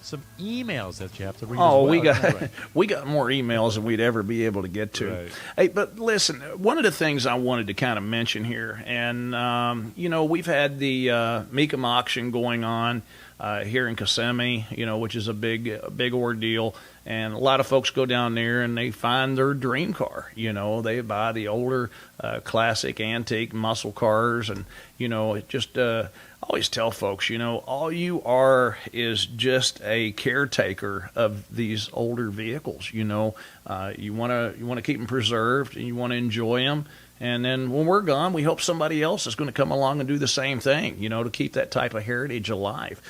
some emails that you have to read. Oh, as well. we got more emails than we'd ever be able to get to. Right. Hey, but listen, one of the things I wanted to kind of mention here, and we've had the Mecum Auction going on here in Kissimmee, which is a big ordeal. And a lot of folks go down there and they find their dream car. They buy the older classic antique muscle cars, and it just I always tell folks, all you are is just a caretaker of these older vehicles. You want to keep them preserved and you want to enjoy them. And then when we're gone, we hope somebody else is going to come along and do the same thing, to keep that type of heritage alive.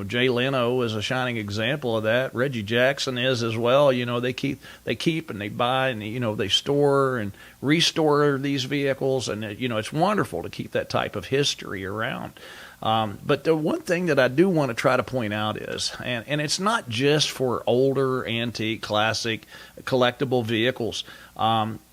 Jay Leno is a shining example of that. Reggie Jackson is as well. They keep and they buy and, they store and restore these vehicles. And, it's wonderful to keep that type of history around. But the one thing that I do want to try to point out is, and it's not just for older, antique, classic, collectible vehicles.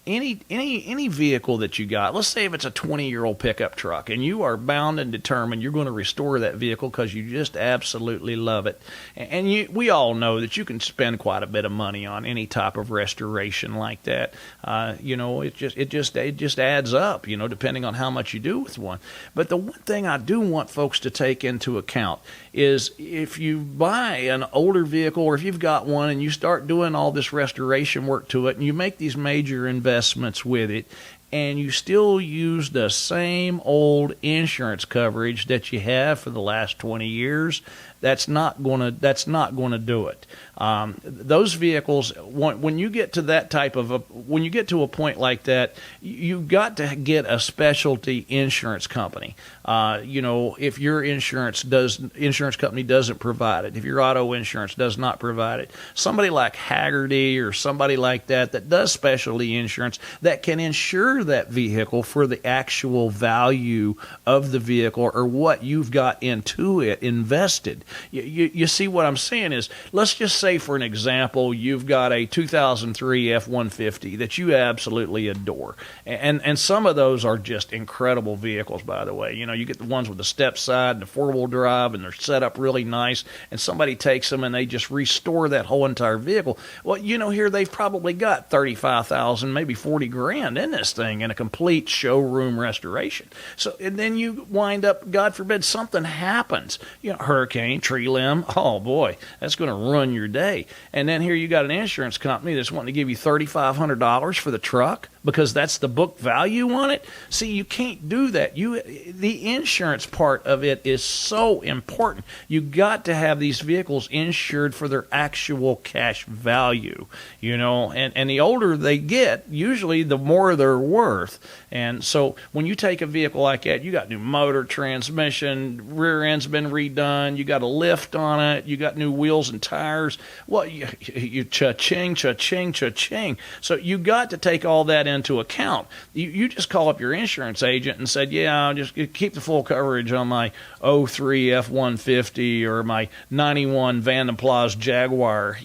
Any vehicle that you got, let's say if it's a 20-year-old pickup truck and you are bound and determined you're going to restore that vehicle because you just absolutely love it. And we all know that you can spend quite a bit of money on any type of restoration like that. It just adds up, depending on how much you do with one. But the one thing I do want folks to take into account is if you buy an older vehicle or if you've got one and you start doing all this restoration work to it and you make these major investments with it, and you still use the same old insurance coverage that you have for the last 20 years, that's not going to do it. Those vehicles, when you get to that type of when you get to a point like that, you've got to get a specialty insurance company. If your insurance company doesn't provide it, if your auto insurance does not provide it, somebody like Haggerty or somebody like that does specialty insurance that can insure that vehicle for the actual value of the vehicle or what you've got into it invested. You see what I'm saying is, let's just say for an example, you've got a 2003 F-150 that you absolutely adore. And some of those are just incredible vehicles, by the way. You get the ones with the step side and the four-wheel drive, and they're set up really nice, and somebody takes them and they just restore that whole entire vehicle. Well, here they've probably got $35,000, maybe $40,000 in this thing in a complete showroom restoration. So, and then you wind up, God forbid, something happens. Hurricane, tree limb, oh boy, that's going to ruin your day. And then here you got an insurance company that's wanting to give you $3,500 for the truck because that's the book value on it. See, you can't do that. The insurance part of it is so important. You got to have these vehicles insured for their actual cash value, and the older they get, usually the more they're worth. And so when you take a vehicle like that, you got new motor, transmission, rear end's been redone, you got a lift on it, you got new wheels and tires. Well, you cha-ching, cha-ching, cha-ching. So you got to take all that into account. You just call up your insurance agent and said, yeah, I'll just keep the full coverage on my 03 F-150 or my 91 Van den Plas Jaguar,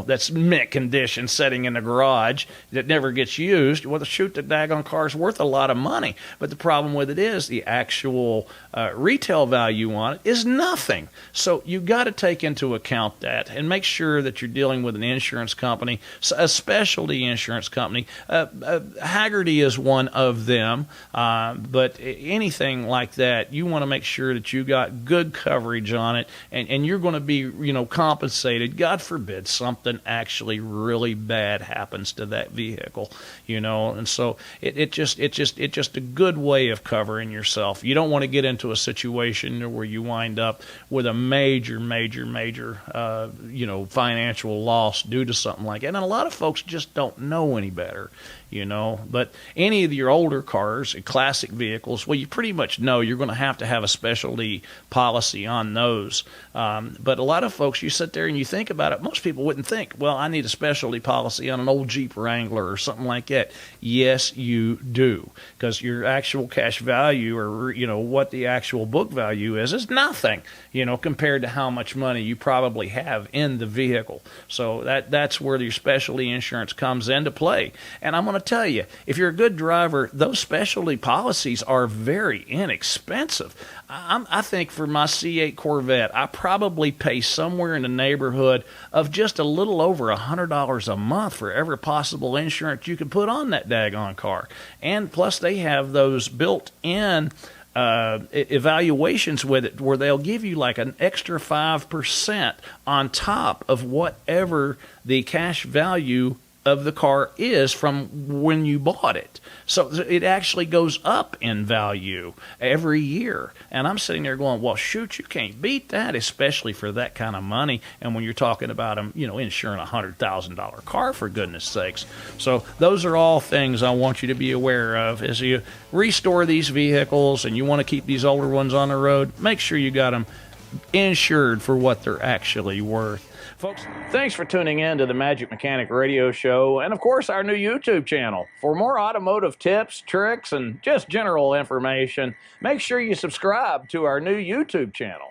that's mint condition sitting in the garage that never gets used. Well, shoot, the daggone car's worth a lot of money. But the problem with it is the actual retail value on it is nothing. So you got to take into account that and make sure that you're dealing with an insurance company, a specialty insurance company. Haggerty is one of them, but anything like that, you want to make sure that you got good coverage on it, and you're going to be, compensated. God forbid something actually really bad happens to that vehicle, and so it's just a good way of covering yourself. You don't want to get into a situation where you wind up with a major financial loss due to something like that. And a lot of folks just don't know any better. But any of your older cars, classic vehicles, well, you pretty much know you're going to have a specialty policy on those. But a lot of folks, you sit there and you think about it, most people wouldn't think, well, I need a specialty policy on an old Jeep Wrangler or something like that. Yes, you do, because your actual cash value or, what the actual book value is nothing, compared to how much money you probably have in the vehicle. So that's where your specialty insurance comes into play. And I'm going to tell you, if you're a good driver, those specialty policies are very inexpensive. I think for my C8 Corvette, I probably pay somewhere in the neighborhood of just a little over $100 a month for every possible insurance you can put on that daggone car. And plus, they have those built-in evaluations with it where they'll give you like an extra 5% on top of whatever the cash value of the car is from when you bought it. So it actually goes up in value every year. And I'm sitting there going, well, shoot, you can't beat that, especially for that kind of money. And when you're talking about insuring a $100,000 car, for goodness sakes. So those are all things I want you to be aware of as you restore these vehicles and you want to keep these older ones on the road. Make sure you got them insured for what they're actually worth. Folks, thanks for tuning in to the Magic Mechanic Radio Show and, of course, our new YouTube channel. For more automotive tips, tricks, and just general information, make sure you subscribe to our new YouTube channel.